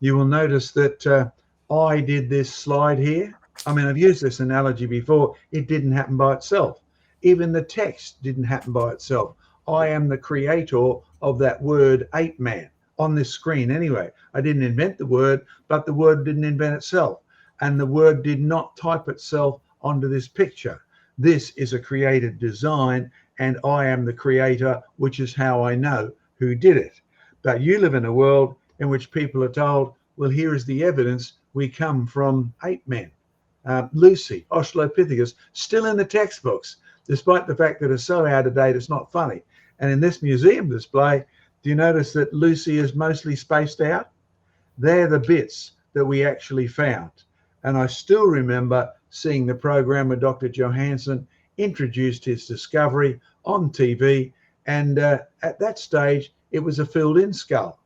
you will notice that I did this slide here. I mean, I've used this analogy before. It didn't happen by itself. Even the text didn't happen by itself. I am the creator of that word ape man on this screen anyway. I didn't invent the word, but the word didn't invent itself. And the word did not type itself onto this picture. This is a created design, and I am the creator, which is how I know who did it. But you live in a world in which people are told, well, here is the evidence. We come from ape men. Lucy, Australopithecus, still in the textbooks, despite the fact that it's so out of date, it's not funny. And in this museum display, do you notice that Lucy is mostly spaced out? They're the bits that we actually found. And I still remember seeing the program where Dr. Johansson introduced his discovery on TV. And at that stage, it was a filled-in skull.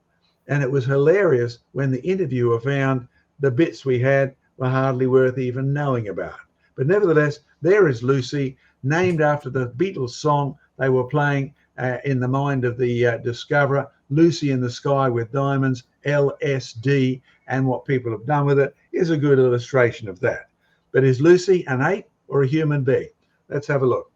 And it was hilarious when the interviewer found the bits we had were hardly worth even knowing about. But nevertheless, there is Lucy, named after the Beatles song they were playing in the mind of the discoverer, Lucy in the Sky with Diamonds, LSD, and what people have done with it is a good illustration of that. But is Lucy an ape or a human being? Let's have a look.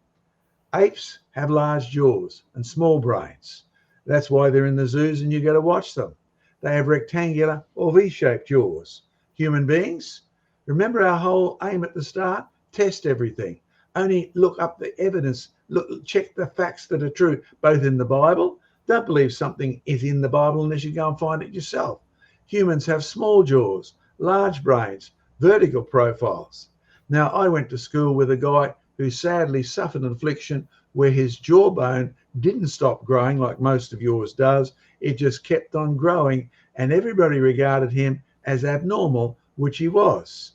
Apes have large jaws and small brains. That's why they're in the zoos and you got to watch them. They have rectangular or V-shaped jaws. Human beings, remember our whole aim at the start? Test everything. Only look up the evidence. Look, check the facts that are true, both in the Bible. Don't believe something is in the Bible unless you go and find it yourself. Humans have small jaws, large brains, vertical profiles. Now, I went to school with a guy who sadly suffered an affliction where his jawbone didn't stop growing like most of yours does. It just kept on growing, and everybody regarded him as abnormal, which he was.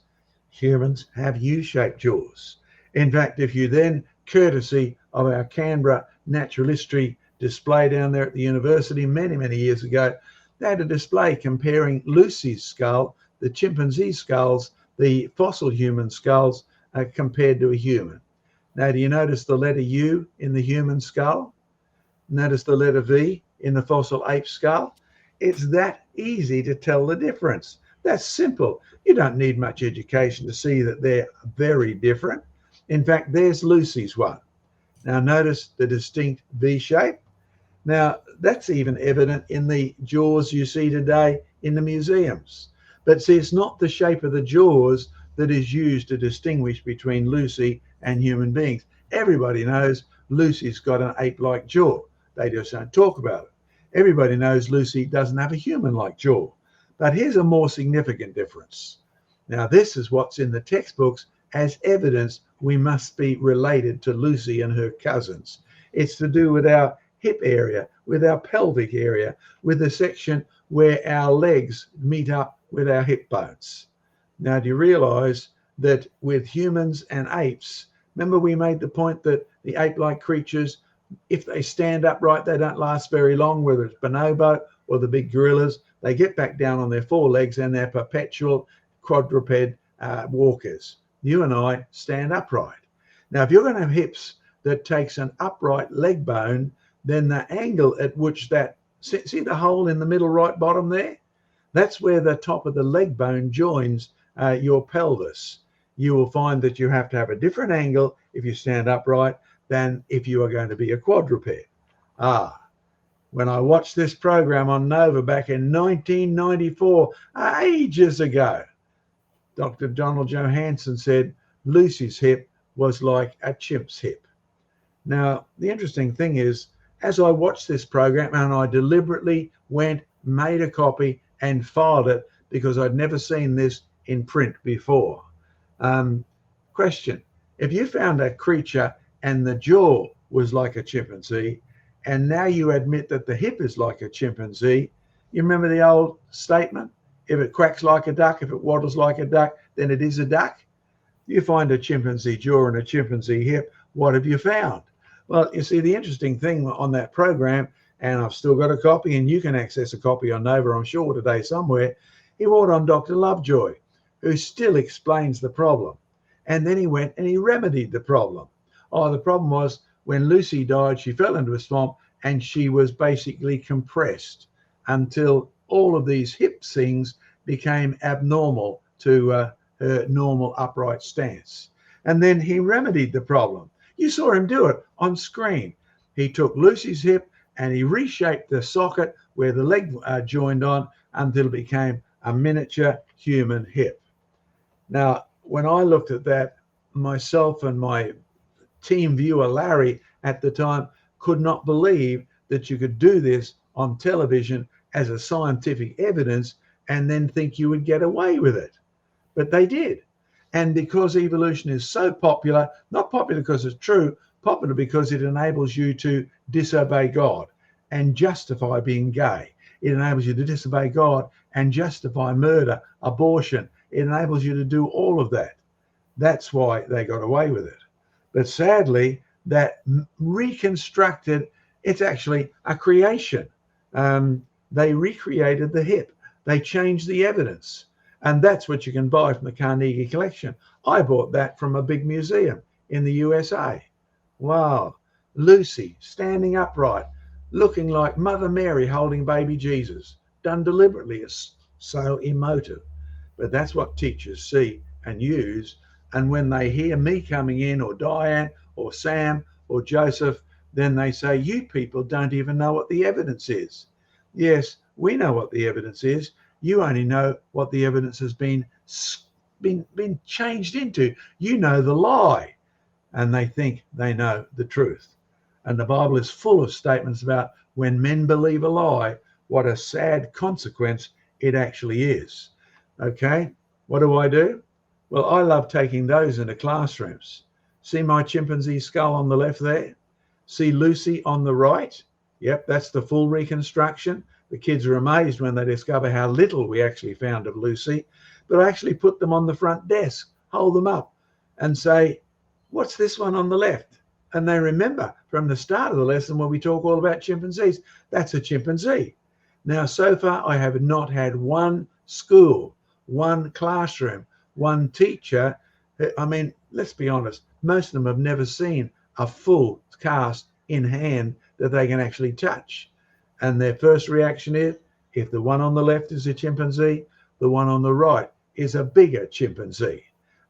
Humans have U-shaped jaws. In fact, if you then, courtesy of our Canberra Natural History display down there at the university many, many years ago, they had a display comparing Lucy's skull, the chimpanzee skulls, the fossil human skulls, compared to a human. Now, do you notice the letter U in the human skull? Notice the letter V in the fossil ape skull? It's that easy to tell the difference. That's simple. You don't need much education to see that they're very different. In fact, there's Lucy's one. Now, notice the distinct V shape. Now, that's even evident in the jaws you see today in the museums. But see, it's not the shape of the jaws that is used to distinguish between Lucy and human beings. Everybody knows Lucy's got an ape-like jaw. They just don't talk about it. Everybody knows Lucy doesn't have a human-like jaw. But here's a more significant difference. Now, this is what's in the textbooks as evidence we must be related to Lucy and her cousins. It's to do with our hip area, with our pelvic area, with the section where our legs meet up with our hip bones. Now, do you realize that with humans and apes, remember we made the point that the ape-like creatures, if they stand upright, they don't last very long, whether it's bonobo or the big gorillas, they get back down on their forelegs and they're perpetual quadruped walkers. You and I stand upright. Now, if you're going to have hips that takes an upright leg bone, then the angle at which that, see the hole in the middle right bottom there? That's where the top of the leg bone joins your pelvis. You will find that you have to have a different angle if you stand upright than if you are going to be a quadruped. When I watched this program on Nova back in 1994, ages ago, Dr. Donald Johansson said Lucy's hip was like a chimp's hip. Now, the interesting thing is, as I watched this program, and I deliberately went, made a copy and filed it because I'd never seen this in print before. Question, if you found a creature and the jaw was like a chimpanzee, and now you admit that the hip is like a chimpanzee, you remember the old statement, if it quacks like a duck, if it waddles like a duck, then it is a duck. You find a chimpanzee jaw and a chimpanzee hip, what have you found? Well, you see, the interesting thing on that program, and I've still got a copy, and you can access a copy on Nova, I'm sure, today somewhere, he brought on Dr. Lovejoy, who still explains the problem. And then he went and he remedied the problem. The problem was when Lucy died, she fell into a swamp and she was basically compressed until all of these hip things became abnormal to her normal upright stance. And then he remedied the problem. You saw him do it on screen. He took Lucy's hip and he reshaped the socket where the leg joined on until it became a miniature human hip. Now, when I looked at that, myself and my team viewer, Larry, at the time, could not believe that you could do this on television as a scientific evidence and then think you would get away with it. But they did. And because evolution is so popular, not popular because it's true, popular because it enables you to disobey God and justify being gay. It enables you to disobey God and justify murder, abortion. It enables you to do all of that. That's why they got away with it. But sadly, that reconstructed, it's actually a creation. They recreated the hip. They changed the evidence. And that's what you can buy from the Carnegie collection. I bought that from a big museum in the USA. Wow. Lucy standing upright, looking like Mother Mary holding baby Jesus, done deliberately. It's so emotive. But that's what teachers see and use. And when they hear me coming in, or Diane, or Sam, or Joseph, then they say, you people don't even know what the evidence is. Yes, we know what the evidence is. You only know what the evidence has been changed into. You know the lie, and they think they know the truth. And the Bible is full of statements about when men believe a lie, what a sad consequence it actually is. Okay, what do? Well, I love taking those into classrooms. See my chimpanzee skull on the left there? See Lucy on the right? Yep, that's the full reconstruction. The kids are amazed when they discover how little we actually found of Lucy. But I actually put them on the front desk, hold them up and say, what's this one on the left? And they remember from the start of the lesson when we talk all about chimpanzees, that's a chimpanzee. Now, so far, I have not had one school, one classroom, one teacher. I mean, let's be honest, most of them have never seen a full cast in hand that they can actually touch. And their first reaction is, if the one on the left is a chimpanzee, the one on the right is a bigger chimpanzee.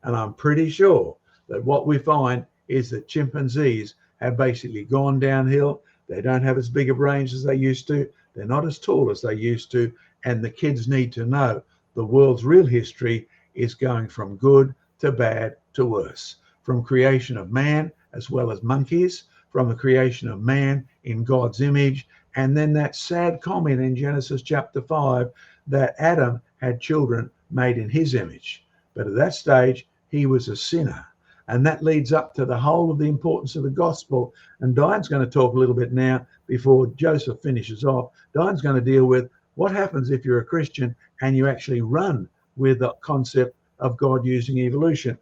And I'm pretty sure that what we find is that chimpanzees have basically gone downhill. They don't have as big a brains as they used to. They're not as tall as they used to. And the kids need to know the world's real history is going from good to bad to worse. From creation of man as well as monkeys, from the creation of man in God's image, and then that sad comment in Genesis chapter 5 that Adam had children made in his image. But at that stage, he was a sinner. And that leads up to the whole of the importance of the gospel. And Diane's going to talk a little bit now before Joseph finishes off. Diane's going to deal with what happens if you're a Christian and you actually run with the concept of God using evolution.